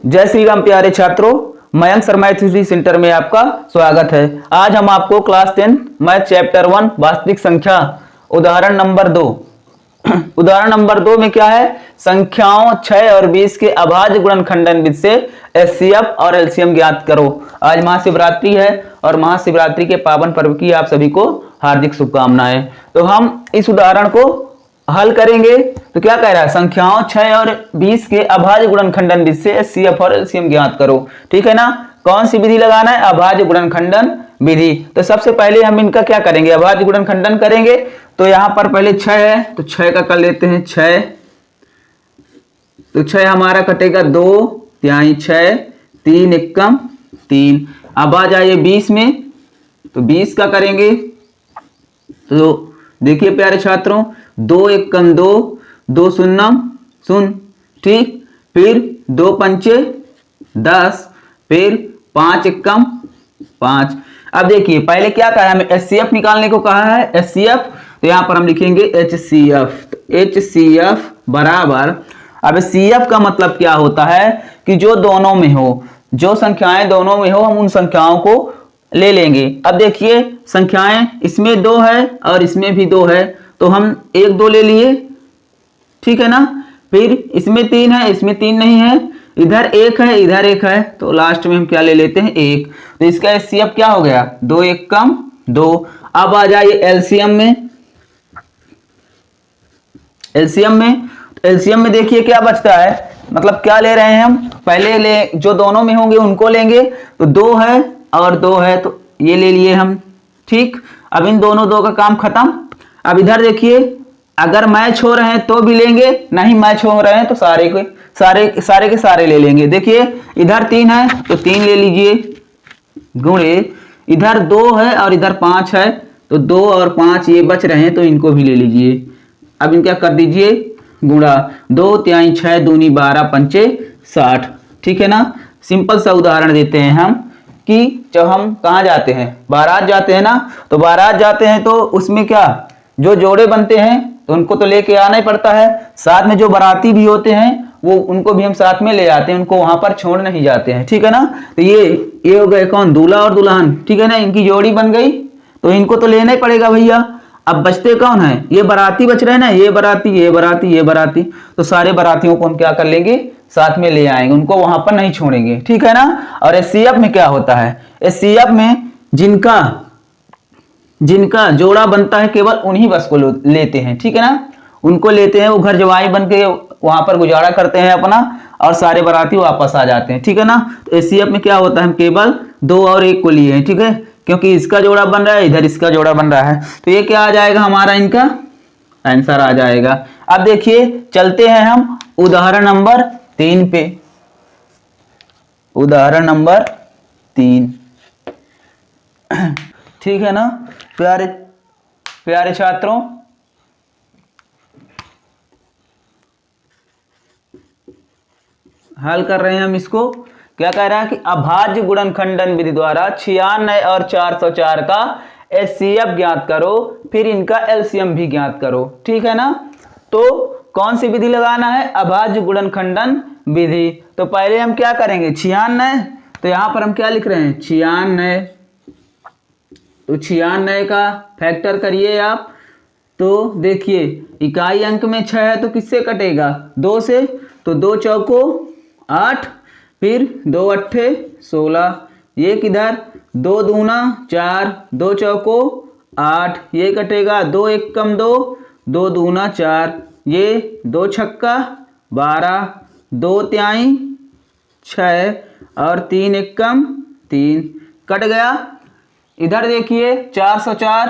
जय श्री राम प्यारे छात्रों, मयंक शर्मा एथोसिटी सेंटर में आपका स्वागत है। आज हम आपको क्लास 10 मैथ चैप्टर 1 वास्तविक संख्या उदाहरण नंबर 2 उदाहरण नंबर 2 में क्या है, संख्याओं 6 और 20 के अभाज्य गुणनखंडन विधि से एचसीएफ और एलसीएम ज्ञात करो। आज महाशिवरात्रि है और महाशिवरात्रि के पावन पर्व की आप सभी को हार्दिक शुभकामनाएं। तो हम इस उदाहरण को हल करेंगे। तो क्या कह रहा है, संख्याओं 6 और 20 के अभाज्य गुणनखंडन विधि से एचसीएफ और एलसीएम ज्ञात करो। ठीक है ना, कौन सी विधि लगाना है, अभाज्य गुणनखंडन विधि। तो सबसे पहले हम इनका क्या करेंगे, अभाज्य गुणनखंडन करेंगे। तो यहां पर पहले 6 है तो 6 का कर लेते हैं 6। तो 6 हमारा कटेगा 2 तिहाई 6, 3 एकम 3। अब आ जाइए 20 में, तो 20 का करेंगे। तो देखिए प्यारे छात्रों, 2 एकम 2, 2 शून्यम शून्य, ठीक। फिर 2 पंचे 10, फिर 5 एकम 5। अब देखिए पहले क्या कहा है, हमें एचसीएफ निकालने को कहा है, एचसीएफ। तो यहां पर हम लिखेंगे एचसीएफ। तो एचसीएफ बराबर, अब सीएफ का मतलब क्या होता है कि जो दोनों में हो, जो संख्याएं दोनों में हो हम उन संख्याओं को ले लेंगे। अब देखिए संख्याएं इसमें 2 है और इसमें भी 2 है, तो हम 1 2 ले लिए, ठीक है ना। फिर इसमें 3 है, इसमें 3 नहीं है, इधर 1 है, इधर 1 है, तो लास्ट में हम क्या ले लेते हैं 1। तो इसका एचसीएफ क्या हो गया, 2 एकम 2। अब आ जाइए एलसीएम में। एलसीएम में देखिए क्या बचता है, मतलब क्या ले रहे हैं हम, पहले ले जो दोनों में होंगे उनको लेंगे। तो 2 है और 2 है, तो ये ले लिए हम, ठीक। अब इन दोनों 2 का काम खत्म। अब इधर देखिए, अगर मैच हो रहे हैं तो भी लेंगे, नहीं मैच हो रहे हैं तो सारे के सारे ले लेंगे। देखिए इधर 3 है तो 3 ले लीजिए, गुणे इधर 2 है और इधर 5 है, तो 2 और 5 ये बच रहे हैं तो इनको भी ले लीजिए। अब इनका कर दीजिए गुणा, 2 तिहाई 6 दूनी 12 पंचे 60, ठीक है ना। सिंपल सा उदाहरण देते हैं हम कि जब हम कहाँ जाते हैं, बारात जाते हैं ना, तो बारात जाते हैं तो उसमें क्या जो जोड़े बनते हैं तो उनको तो लेके आना ही पड़ता है। साथ में जो बाराती भी होते हैं वो उनको भी हम साथ में ले आते हैं, उनको वहां पर छोड़ नहीं जाते हैं, ठीक है ना। तो ये हो गए कौन, दूल्हा और दुल्हन, ठीक है ना, इनकी जोड़ी बन गई, तो इनको तो लेना ही पड़ेगा भैया। अब बचते कौन है, ये बाराती बच रहे हैं ना, ये बाराती ये बाराती ये बाराती, तो सारे बारातियों को हम क्या कर लेंगे, साथ में ले आएंगे, उनको वहां पर नहीं छोड़ेंगे, ठीक है ना। और एचसीएफ में क्या होता है, एचसीएफ में जिनका जोड़ा बनता है केवल उन्हीं बस को लेते हैं, ठीक है ना, उनको लेते हैं, वो घर जवाई बन के वहां पर गुजारा करते हैं अपना, और सारे बाराती वापस आ जाते हैं, ठीक है ना। तो एचसीएफ में क्या होता है, हम केवल 2 और 1 को लिए हैं, ठीक है, क्योंकि इसका जोड़ा बन रहा है, इधर इसका जोड़ा बन रहा है। तो ये क्या आ जाएगा, हमारा इनका आंसर आ जाएगा। अब देखिए चलते हैं हम उदाहरण नंबर 3 पे। उदाहरण नंबर 3, ठीक है ना प्यारे छात्रों। हल कर रहे हैं हम इसको। क्या कह रहा है कि अभाज्य गुणनखंडन विधि द्वारा 96 और 404 का एचसीएफ ज्ञात करो, फिर इनका एलसीएम भी ज्ञात करो, ठीक है ना। तो कौन सी विधि लगाना है, अभाज्य गुणनखंडन विधि। तो पहले हम क्या करेंगे, 96, तो यहां पर हम क्या लिख रहे हैं 96, तो 96 का फैक्टर करिए आप। तो देखिए इकाई अंक में 6 है तो किससे कटेगा, 2 से, तो 2 चौको 8, फिर 2 अट्ठे 16, ये किधर 2 दूना 4, 2 चौको 8, ये कटेगा, 2 एकम 2, 2 दूना 4, ये 2 छक्का 12, 2 तिहाई 6 और 3 एकम 3, कट गया। इधर देखिए 404,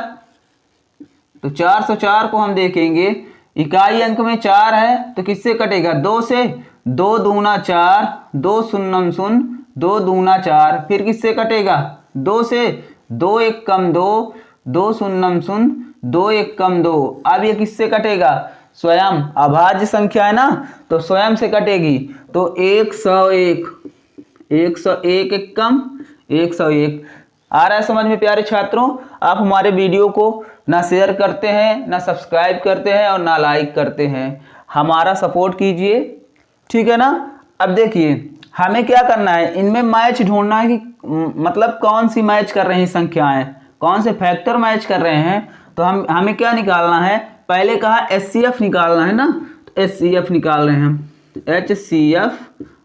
तो 404 को हम देखेंगे, इकाई अंक में 4 है तो किससे कटेगा, 2 से, 2 दूना 4, 2 शून्यम शून्य, 2 दूना 4, फिर किससे कटेगा, 2 से, 2 एकम 2, 2 शून्यम शून्य, 2 एकम 2। अब ये किससे कटेगा, स्वयं अभाज्य संख्या है ना, तो स्वयं से कटेगी, तो 101 एकम 101। आ रहा है समझ में प्यारे छात्रों। आप हमारे वीडियो को ना शेयर करते हैं, ना सब्सक्राइब करते हैं और ना लाइक करते हैं, हमारा सपोर्ट कीजिए, ठीक है ना। अब देखिए हमें क्या करना है, इनमें मैच ढूंढना है कि मतलब कौन सी मैच कर रही संख्याएं, कौन से फैक्टर मैच कर रहे हैं। तो हमें क्या निकालना है, पहले कहा HCF निकालना है ना, तो HCF निकाल रहे हैं हम, HCF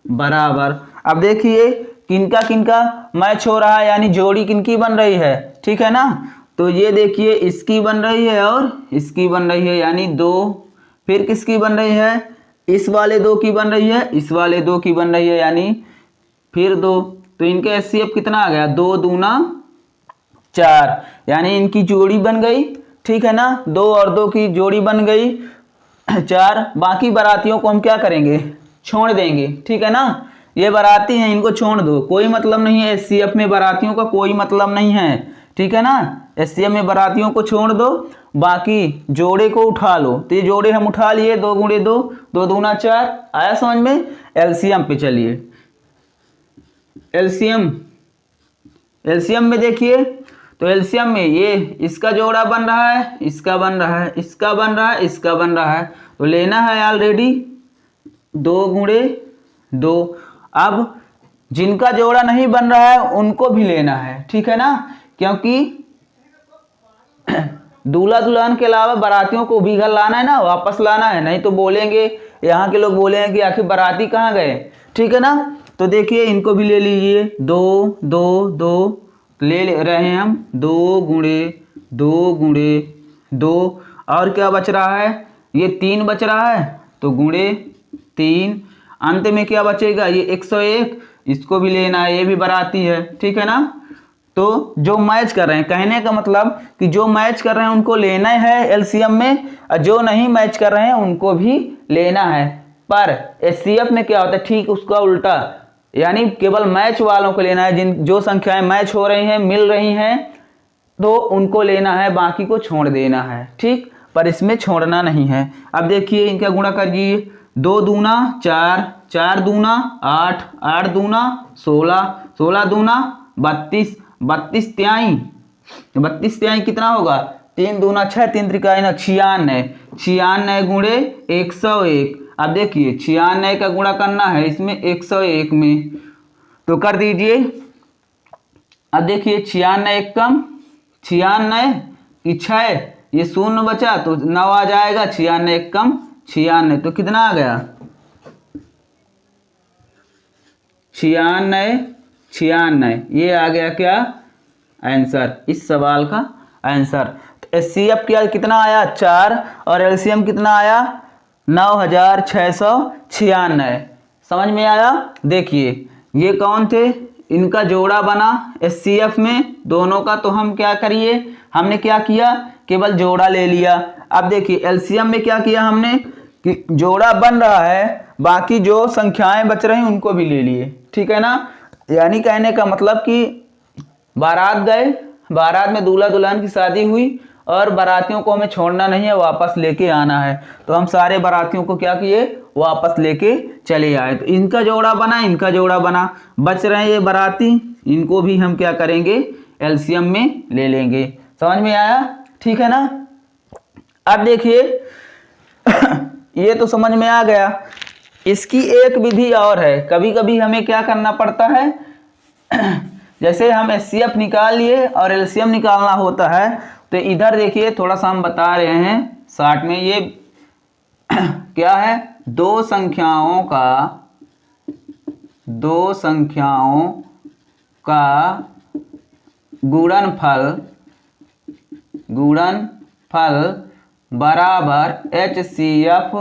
बराबर, अब देखिए किनका किनका मैच हो रहा है, यानी जोड़ी किनकी बन रही है, ठीक है ना। तो ये देखिए इसकी बन रही है और इसकी बन रही है, यानी 2, फिर किसकी बन रही है, इस वाले 2 की बन रही है, इस वाले 2 की बन रही है, यानी फिर 2। तो इनके HCF कितना आ गया, 2 दूना 4, यानी इनकी जोड़ी बन गई, ठीक है ना, 2 और 2 की जोड़ी बन गई 4। बाकी बारातियों को हम क्या करेंगे, छोड़ देंगे, ठीक है ना। ये बाराती हैं, इनको छोड़ दो, कोई मतलब नहीं है HCF में, बारातियों का कोई मतलब नहीं है, ठीक है ना। HCF में बारातियों को छोड़ दो, बाकी जोड़े को उठा लो। तो ये जोड़े हम उठा लिए, 2 गुणे 2, 2 दूना 4, आया समझ में। एलसीएम पे चलिए, एलसीएम में देखिए, तो एलसीएम में ये इसका जोड़ा बन रहा है, इसका बन रहा है, इसका बन रहा है, इसका बन रहा है, तो लेना है ऑलरेडी 2 गुणे 2। अब जिनका जोड़ा नहीं बन रहा है उनको भी लेना है, ठीक है ना, क्योंकि दूल्हा दुल्हन के अलावा बारातियों को भी घर लाना है ना, वापस लाना है, नहीं तो बोलेंगे यहाँ के लोग बोलेंगे कि आखिर बाराती कहाँ गए, ठीक है ना। तो देखिए इनको भी ले लीजिए, 2 2 2 ले रहे हैं हम, 2 गुणे 2 गुणे 2, और क्या बच रहा है, ये 3 बच रहा है, तो गुणे 3, अंत में क्या बचेगा, ये 101, इसको भी लेना है, ये भी बाराती है, ठीक है ना। तो जो मैच कर रहे हैं, कहने का मतलब कि जो मैच कर रहे हैं उनको लेना है एलसीएम में, और जो नहीं मैच कर रहे हैं उनको भी लेना है। पर एचसीएफ में क्या होता है, ठीक उसका उल्टा, यानी केवल मैच वालों को लेना है, जो संख्याएं मैच हो रही हैं, मिल रही हैं, तो उनको लेना है, बाकी को छोड़ देना है, ठीक। पर इसमें छोड़ना नहीं है। अब देखिए इनका गुणा करिए, 2 दूना 4, 4 दूना 8, 8 दूना 16, 16 दूना 32, 32 त्याई, 32 त्याई कितना होगा, 3 दूना 6, 3 त्रिकाई 96, 96 गुणे 101। अब देखिए 96 का गुणा करना है इसमें 101 में, तो कर दीजिए। अब देखिए 96 एक कम 96 की 6, ये 0 बचा तो 9 आ जाएगा, 96 एक कम 96, तो कितना आ गया, 96 96, ये आ गया क्या आंसर, इस सवाल का आंसर। तो एचसीएफ क्या कितना आया 4, और एलसीएम कितना आया 9696। समझ में आया। देखिए ये कौन थे, इनका जोड़ा बना एचसीएफ में दोनों का, तो हम क्या करिए, हमने क्या किया, केवल जोड़ा ले लिया। अब देखिए एलसीएम में क्या किया हमने कि जोड़ा बन रहा है, बाकी जो संख्याएं बच रही उनको भी ले लिए, ठीक है ना। यानी कहने का मतलब कि बारात गए, बारात में दूल्हा दुल्हन की शादी हुई, और बारातियों को हमें छोड़ना नहीं है, वापस लेके आना है, तो हम सारे बारातियों को क्या किए, वापस लेके चले आए। तो इनका जोड़ा बना, इनका जोड़ा बना, बच रहे हैं ये बाराती, इनको भी हम क्या करेंगे, एलसीएम में ले लेंगे। समझ में आया, ठीक है ना। अब देखिए ये तो समझ में आ गया। इसकी एक विधि और है, कभी कभी हमें क्या करना पड़ता है जैसे हम एचसीएफ निकाल लिए और एलसीएम निकालना होता है, तो इधर देखिए थोड़ा सा हम बता रहे हैं शार्ट में, ये क्या है, दो संख्याओं का गुणनफल बराबर एचसीएफ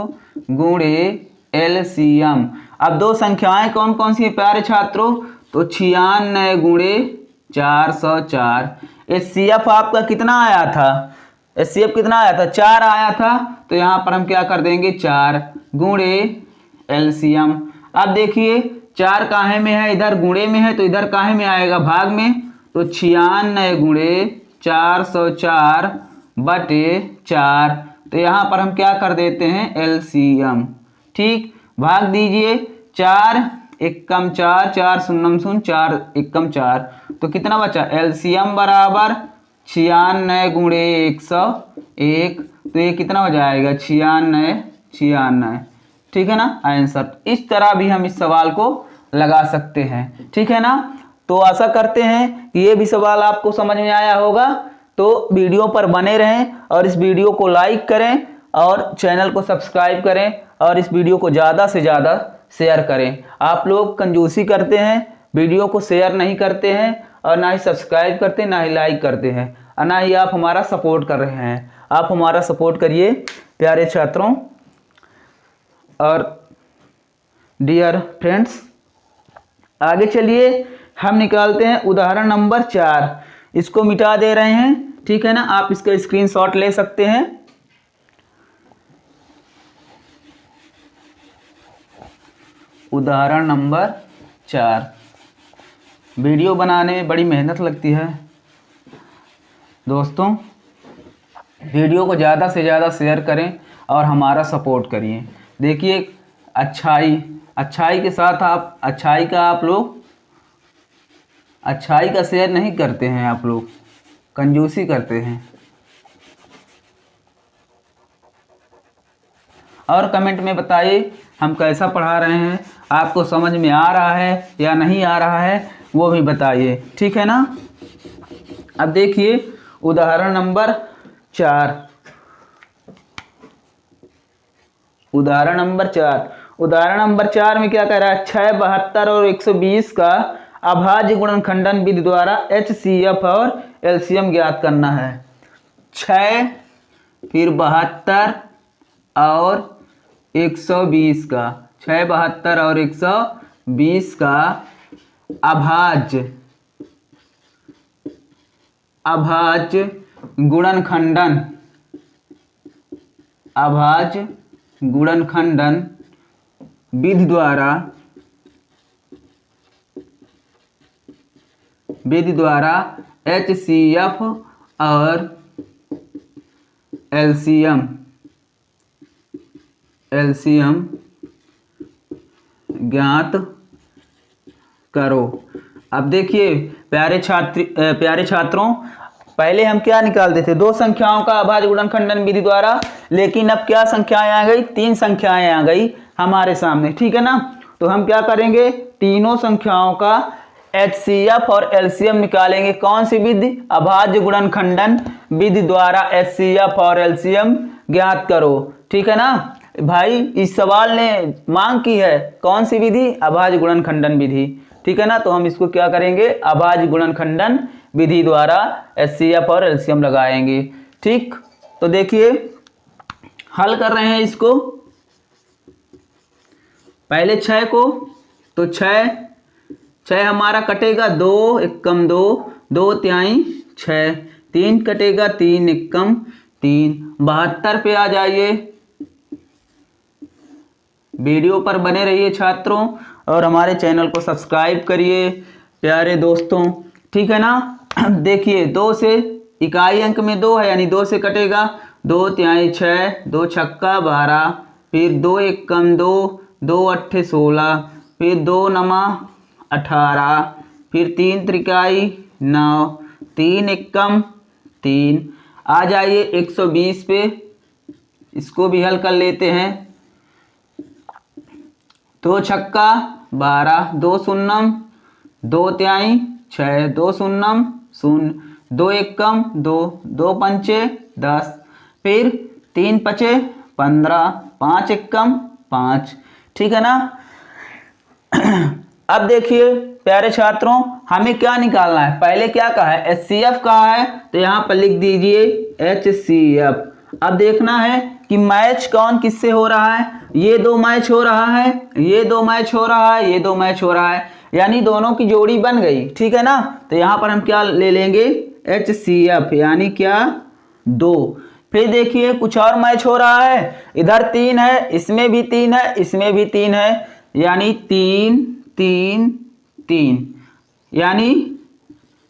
गुणे एलसीएम। अब दो संख्याएं कौन कौन सी प्यारे छात्रों, तो 96 गुणे 404। एचसीएफ आपका कितना आया था, एचसीएफ कितना आया था, 4 आया था, तो यहाँ पर हम क्या कर देंगे 4 गुणे एलसीएम। अब देखिए 4 काहे में है, इधर गुणे में है, तो इधर काहे में आएगा, भाग में, तो 96 गुणे 404 बटे 4, तो यहाँ पर हम क्या कर देते हैं एलसीएम, ठीक। भाग दीजिए, 4 एकम 4, 4 शून्यम 0, 4 एकम 4, तो कितना बचा, एलसीएम बराबर 96 गुणे 101, तो ये कितना हो जाएगा 96, ठीक है ना आंसर। इस तरह भी हम इस सवाल को लगा सकते हैं। ठीक है ना। तो आशा करते हैं कि ये भी सवाल आपको समझ में आया होगा। तो वीडियो पर बने रहें और इस वीडियो को लाइक करें और चैनल को सब्सक्राइब करें और इस वीडियो को ज़्यादा से ज़्यादा शेयर करें। आप लोग कंजूसी करते हैं, वीडियो को शेयर नहीं करते हैं और ना ही सब्सक्राइब करते हैं, ना ही लाइक करते हैं और ना ही आप हमारा सपोर्ट कर रहे हैं। आप हमारा सपोर्ट करिए प्यारे छात्रों और डियर फ्रेंड्स। आगे चलिए हम निकालते हैं उदाहरण नंबर 4। इसको मिटा दे रहे हैं, ठीक है ना। आप इसका स्क्रीनशॉट ले सकते हैं। उदाहरण नंबर 4। वीडियो बनाने में बड़ी मेहनत लगती है दोस्तों। वीडियो को ज़्यादा से ज़्यादा शेयर करें और हमारा सपोर्ट करिए। देखिए अच्छाई के साथ आप अच्छाई का शेयर नहीं करते हैं, आप लोग कंजूसी करते हैं। और कमेंट में बताइए हम कैसा पढ़ा रहे हैं, आपको समझ में आ रहा है या नहीं आ रहा है, वो भी बताइए। ठीक है ना। अब देखिए उदाहरण नंबर 4। उदाहरण नंबर 4 में क्या कह रहा है, 6, 72 और 120 का अभाज्य गुणनखंडन विधि द्वारा HCF और LCM ज्ञात करना है। 6 फिर 72 और 120 का, 6, 72 और 120 का अभाज्य गुणनखंडन विधि द्वारा HCF और LCM ज्ञात करो। अब देखिए प्यारे छात्रों, पहले हम क्या निकालते थे, 2 संख्याओं का अभाज्य गुणनखंडन विधि द्वारा, लेकिन अब क्या संख्याएं आ गई, 3 संख्याएं आ गई हमारे सामने। ठीक है ना। तो हम क्या करेंगे, तीनों संख्याओं का HCF और LCM निकालेंगे। कौन सी विधि, अभाज्य गुणनखंडन विधि द्वारा HCF और LCM ज्ञात करो। ठीक है ना भाई। इस सवाल ने मांग की है कौन सी विधि, अभाज्य गुणनखंडन विधि। ठीक है ना। तो हम इसको क्या करेंगे, अभाज्य गुणनखंडन विधि द्वारा HCF और LCM लगाएंगे। ठीक। तो देखिए हल कर रहे हैं इसको। पहले 6 को, तो 6 हमारा कटेगा, 2 एकम 2, 2 तिहाई 6, 3 कटेगा, 3 एकम 3। 72 पे आ जाइए। वीडियो पर बने रहिए छात्रों और हमारे चैनल को सब्सक्राइब करिए प्यारे दोस्तों। ठीक है ना। देखिए 2 से इकाई अंक में 2 है, यानी 2 से कटेगा, 2 तिहाई 6, 2 छक्का 12, फिर 2 एकम 2, 2 अट्ठे 16, फिर 2 नमा 18, फिर 3 त्रिकाई 9, 3 एकम 3। आ जाइए 120 पे, इसको भी हल कर लेते हैं। 2 छक्का 12, 2 शून्यम, 2 तिहाई 6, 2 शून्यम 0, 2 एकम 2, 2 पंचे 10, फिर 3 पचे 15, 5 एकम 5। ठीक है ना। अब देखिए प्यारे छात्रों, हमें क्या निकालना है, पहले क्या कहा है, HCF कहा है, तो यहाँ पर लिख दीजिए HCF। अब देखना है कि मैच कौन किससे हो रहा है, ये 2 मैच हो रहा है, ये 2 मैच हो रहा है, ये 2 मैच हो रहा है, यानी दोनों की जोड़ी बन गई। ठीक है ना। तो यहाँ पर हम क्या ले लेंगे, HCF, यानी क्या 2। फिर देखिए कुछ और मैच हो रहा है, इधर 3 है, इसमें भी 3 है, इसमें भी 3 है, यानी 3 3 3, यानी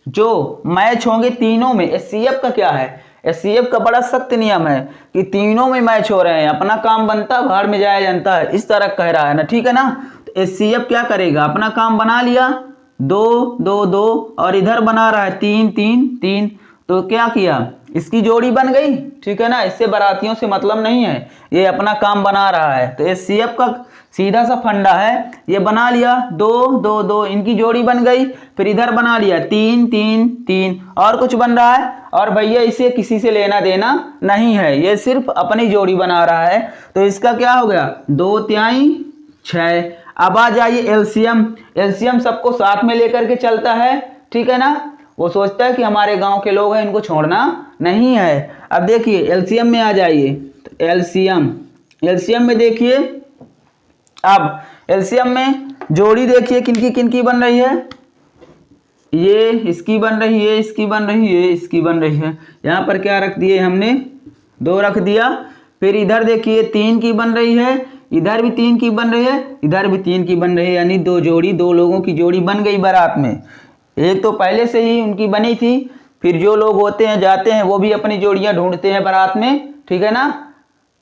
जो मैच होंगे तीनों में। HCF का क्या है, HCF का बड़ा सख्त नियम है कि तीनों में मैच हो रहे हैं, अपना काम बनता भाड़ में जाया जानता है, इस तरह कह रहा है ना। ठीक है ना। तो HCF क्या करेगा, अपना काम बना लिया, 2 2 2, और इधर बना रहा है 3 3 3, तो क्या किया, इसकी जोड़ी बन गई, ठीक है ना। इससे बारातियों से मतलब नहीं है, ये अपना काम बना रहा है। तो एचसीएफ का सीधा सा फंडा है, ये बना लिया 2 2 2, इनकी जोड़ी बन गई। फिर इधर बना लिया 3 3 3, और कुछ बन रहा है, और भैया इसे किसी से लेना देना नहीं है, ये सिर्फ अपनी जोड़ी बना रहा है। तो इसका क्या हो गया 2 तिहाई 6। अब आ जाइए एलसीएम। एलसीएम सबको साथ में लेकर के चलता है, ठीक है ना। वो सोचता है कि हमारे गांव के लोग हैं, इनको छोड़ना नहीं है। अब देखिए एलसीएम में आ जाइए, तो एलसीएम में देखिए, अब एलसीएम में जोड़ी देखिए किनकी किनकी बन रही है। ये इसकी बन रही है, इसकी बन रही है, इसकी बन रही है। यहाँ पर क्या रख दिए हमने 2 रख दिया। फिर इधर देखिए 3 की बन रही है, इधर भी 3 की बन रही है, इधर भी 3 की बन रही है, यानी 2 जोड़ी, 2 लोगों की जोड़ी बन गई बारात में। एक तो पहले से ही उनकी बनी थी, फिर जो लोग होते हैं जाते हैं वो भी अपनी जोड़ियां ढूंढते हैं बारात में, ठीक है ना।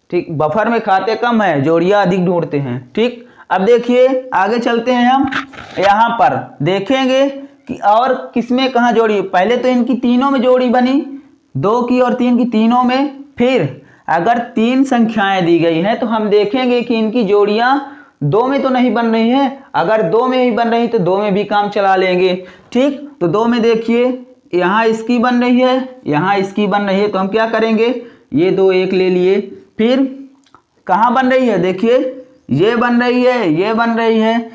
ठीक, बफर में खाते कम है, जोड़ियां अधिक ढूंढते हैं, ठीक। अब देखिए आगे चलते हैं, हम यहाँ पर देखेंगे कि और किसमें कहाँ जोड़ी। पहले तो इनकी तीनों में जोड़ी बनी, 2 की और 3 की, तीनों में। फिर अगर 3 संख्याएं दी गई हैं तो हम देखेंगे कि इनकी जोड़ियां 2 में तो नहीं बन रही हैं। अगर 2 में ही बन रही तो 2 में भी काम चला लेंगे, ठीक। तो 2 में देखिए यहाँ इसकी बन रही है, यहाँ इसकी बन रही है, तो हम क्या करेंगे, ये 2 1 ले लिए। फिर कहाँ बन रही है, देखिए ये बन रही है, ये बन रही है,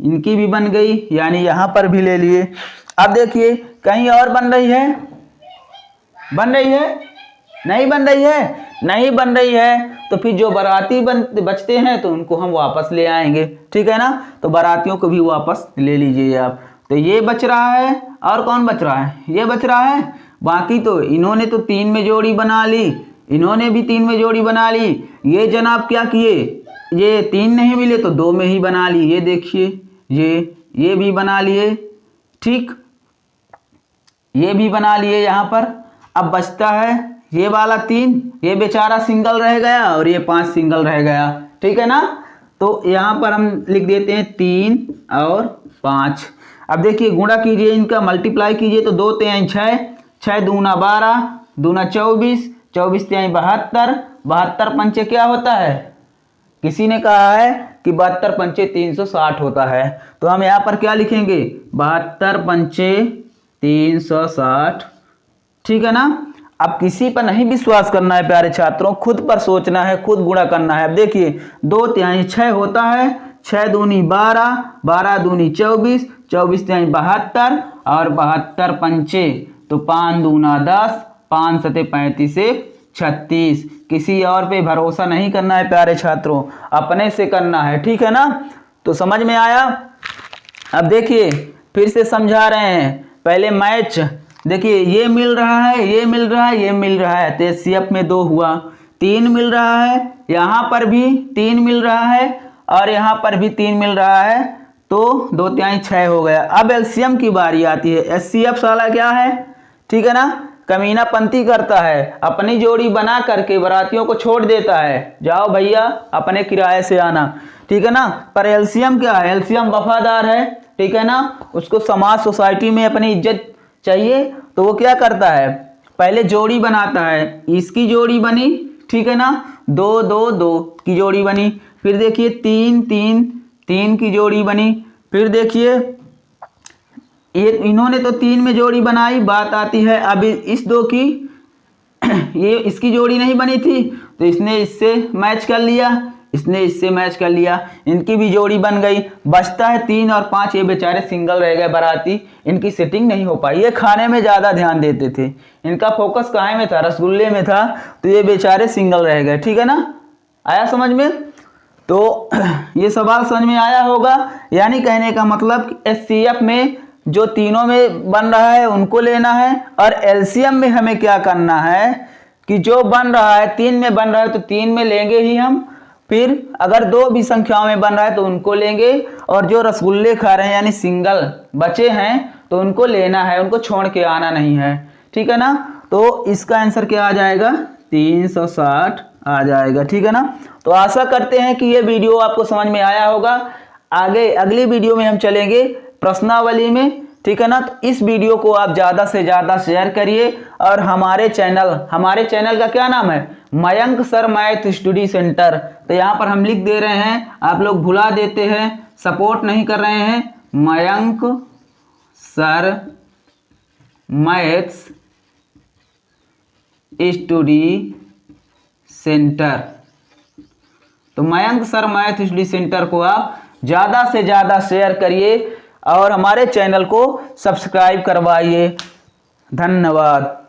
इनकी भी बन गई, यानी यहाँ पर भी ले लिए। अब देखिए कहीं और बन रही है, बन रही है, नहीं बन रही है, नहीं बन रही है, तो फिर जो बाराती बचते हैं तो उनको हम वापस ले आएंगे, ठीक है ना। तो बारातियों को भी वापस ले लीजिए आप। तो ये बच रहा है, और कौन बच रहा है, ये बच रहा है। बाकी तो इन्होंने तो 3 में जोड़ी बना ली, इन्होंने भी 3 में जोड़ी बना ली। ये जनाब क्या किए, ये 3 नहीं मिले तो 2 में ही बना ली, ये देखिए ये भी बना लिए, ठीक, ये भी बना लिए यहाँ पर। अब बचता है ये वाला 3, ये बेचारा सिंगल रह गया और ये 5 सिंगल रह गया, ठीक है ना। तो यहाँ पर हम लिख देते हैं 3 और 5। अब देखिए गुणा कीजिए, इनका मल्टीप्लाई कीजिए, तो 2 तिहाई 6, 6 दूना 12, दूना 24, 24 तिहाई 72, 72 पंचे क्या होता है, किसी ने कहा है कि 72 पंचे 360 होता है। तो हम यहाँ पर क्या लिखेंगे, 72 पंचे 360, ठीक है ना। अब किसी पर नहीं विश्वास करना है प्यारे छात्रों, खुद पर सोचना है, खुद गुणा करना है। अब देखिए 2 तिहाई 6 होता है, 6 दूनी 12, 12 दूनी 24, 24 तिहाई 72, और 72 पंचे तो 5 दूना 10, 5 सते 35 से 36। किसी और पे भरोसा नहीं करना है प्यारे छात्रों, अपने से करना है, ठीक है ना। तो समझ में आया। अब देखिए फिर से समझा रहे हैं, पहले मैच देखिए, ये मिल रहा है, ये मिल रहा है, ये मिल रहा है, तो एचसीएफ में 2 हुआ। 3 मिल रहा है, यहाँ पर भी 3 मिल रहा है, और यहाँ पर भी 3 मिल रहा है, तो 2 तिहाई 6 हो गया। अब एलसीएम की बारी आती है। एचसीएफ साला क्या है, ठीक है ना, कमीना पंती करता है, अपनी जोड़ी बना करके बारातियों को छोड़ देता है, जाओ भैया अपने किराए से आना, ठीक है ना। पर एलसीएम क्या है, एलसीएम वफादार है, ठीक है ना, उसको समाज सोसाइटी में अपनी इज्जत चाहिए, तो वो क्या करता है, पहले जोड़ी बनाता है। इसकी जोड़ी बनी, ठीक है ना, 2 2 2 की जोड़ी बनी। फिर देखिए 3 3 3 की जोड़ी बनी। फिर देखिए ये इन्होंने तो 3 में जोड़ी बनाई, बात आती है अब इस 2 की, ये इसकी जोड़ी नहीं बनी थी तो इसने इससे मैच कर लिया, इसने इससे मैच कर लिया, इनकी भी जोड़ी बन गई। बचता है 3 और 5, ये बेचारे सिंगल रह गए बाराती, इनकी सेटिंग नहीं हो पाई। ये खाने में ज़्यादा ध्यान देते थे, इनका फोकस कहाँ में था, रसगुल्ले में था, तो ये बेचारे सिंगल रह गए, ठीक है ना। आया समझ में। तो ये सवाल समझ में आया होगा। यानी कहने का मतलब एचसीएफ में जो तीनों में बन रहा है उनको लेना है, और एलसीएम में हमें क्या करना है कि जो बन रहा है 3 में बन रहा है तो 3 में लेंगे ही हम। फिर अगर 2 भी संख्याओं में बन रहा है तो उनको लेंगे, और जो रसगुल्ले खा रहे हैं यानी सिंगल बचे हैं तो उनको लेना है, उनको छोड़ के आना नहीं है, ठीक है ना। तो इसका आंसर क्या आ जाएगा, 360 आ जाएगा, ठीक है ना। तो आशा करते हैं कि ये वीडियो आपको समझ में आया होगा। आगे अगली वीडियो में हम चलेंगे प्रश्नावली में, ठीक है ना। तो इस वीडियो को आप ज़्यादा से ज़्यादा शेयर करिए और हमारे चैनल का क्या नाम है, Mayank sir math study centre. तो यहाँ पर हम लिख दे रहे हैं, आप लोग भुला देते हैं, सपोर्ट नहीं कर रहे हैं, Mayank sir maths study centre. तो Mayank sir math study centre को आप ज़्यादा से ज़्यादा शेयर करिए और हमारे चैनल को सब्सक्राइब करवाइए। धन्यवाद।